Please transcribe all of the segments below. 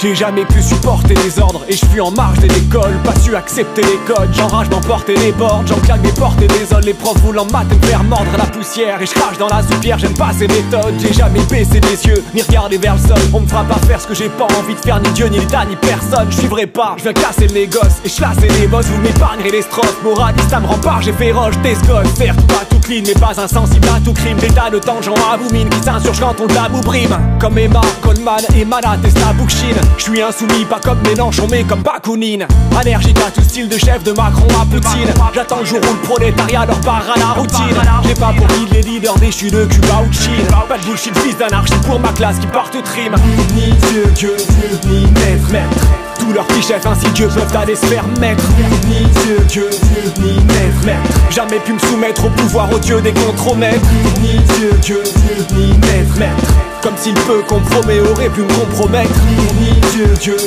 J'ai jamais pu supporter les ordres et je fuis en marge de l'école. Pas su accepter les codes, j'enrage d'emporter les bords. J'en claque des portes et des zones, les profs voulant mater me faire mordre la poussière. Et je crache dans la soupière, j'aime pas ces méthodes. J'ai jamais baissé les yeux, ni regardé vers le sol. On me fera pas faire ce que j'ai pas envie de faire, ni Dieu, ni l'État, ni personne. Je suivrai pas, je viens casser le négoce et chlasser les boss. Vous m'épargnerez les strophes, moraliste ça me rempart, j'ai féroce, t'escosse. Certes pas tout clean, mais pas insensible à tout crime. Des tas de tangents à boumine qui s'insurgent quand on tabou brime. Comme Emma, Coleman, et Malat et Staboukchine. Je suis insoumis, pas comme Mélenchon, mais comme Bakounine. Allergique à tout style de chef, de Macron à Poutine. J'attends le jour où le prolétariat leur part à la routine. J'ai pas pour guide les leaders déchus de Cuba ou de Chine. Pas de bullshit, fils d'anarchie pour ma classe qui porte trime. Ni Dieu, ni maître. Tous leurs petits chefs insidieux peuvent aller se faire mettre. Ni Dieu, ni maître. Jamais pu me soumettre au pouvoir odieux des contremaîtres. Ni Dieu, ni maître. Comme s'il peut compromet aurait pu me compromettre. Ni Dieu,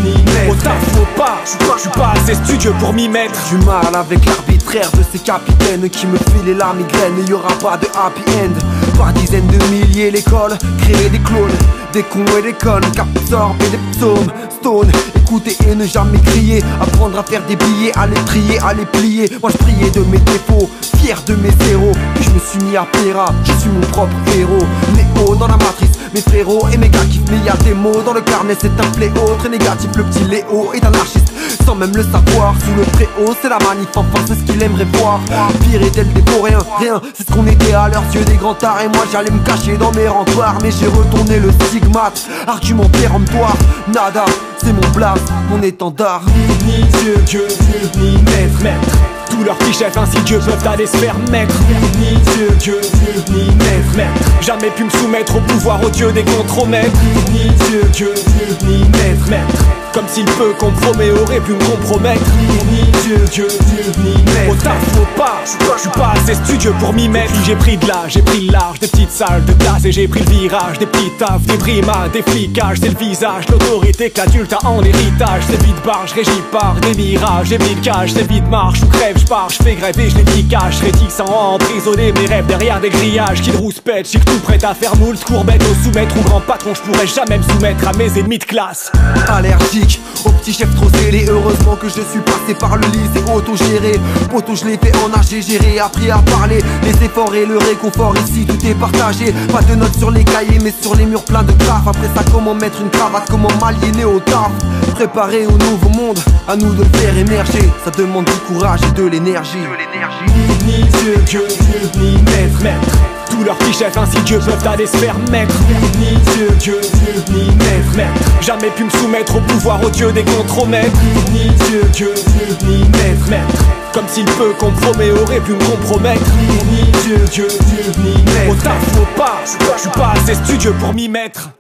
ni maître. Au taf faut pas, je suis pas assez studieux pour m'y mettre. Du mal avec l'arbitraire de ces capitaines qui me filaient la migraine. Il y aura pas de happy end. Par dizaines de milliers l'école, créer des clones, des cons et des connes, qu'absorber des psaumes, stone. Écouter et ne jamais crier, apprendre à faire des billets, à les trier, à les plier. Moi je priais de mes défauts, fier de mes zéros. Puis je me suis mis à Péra, je suis mon propre héros. Néo dans la matrice, mes frérots et mes gars kiffent. Mais y'a des mots dans le carnet, c'est un fléau. Très négatif, le petit Léo est anarchiste sans même le savoir. Sous le préau, c'est la manif, enfin c'est ce qu'il aimerait voir. Pire est-elle des faux rien, c'est ce qu'on était à leurs yeux des grands tards. Et moi j'allais me cacher dans mes remparts. Mais j'ai retourné le stigmate, argument péremptoire. Nada, c'est mon blast, mon étendard. Ni Dieu, ni maître. Tous leurs petits chefs insidieux peuvent aller se faire mettre. Ni Dieu, ni maître. Jamais pu me soumettre au pouvoir odieux des contremaîtres. Ni Dieu, ni maître. Comme s'il peut compromet aurait pu me compromettre. Ni Dieu, ni maître. Au taf faut pas, je suis pas assez studieux pour m'y mettre. J'ai pris de l'âge, j'ai pris le large, des petites salles de classe. Et j'ai pris le virage, des petits tafs, des brimades, des flicages. C'est le visage, l'autorité qu'adulte a en héritage. C'est vite barre, je régis par des mirages. J'ai mis le cash, c'est vite marche ou crève, je pars, je fais grève et je les cache. Réticent à emprisonner mes rêves derrière des grillages. Qui rouspètent, chic tout prêt à faire moule, courbette au soumettre ou grand patron. Je pourrais jamais me soumettre à mes ennemis de classe. Allergique aux petits chefs trop zélés. Heureusement que je suis passé par le lycée autogéré. Poto je l'ai fait en âge, j'ai appris à parler. Les efforts et le réconfort ici tout est partagé. Pas de notes sur les cahiers mais sur les murs pleins de graphes. Après ça comment mettre une cravate, comment m'aliéner au taf. Préparer au nouveau monde, à nous de le faire émerger. Ça demande du courage et de l'énergie. Ni Dieu, ni maître. Tous leurs petits chefs insidieux peuvent aller se faire mettre. Ni Dieu, ni maître. Jamais pu me soumettre au pouvoir odieux des contremaîtres. Ni Dieu, ni maître. Comme s'il peut compromet aurait pu me compromettre. Ni Dieu, ni maître. Au taf faut pas, je suis pas assez studieux pour m'y mettre.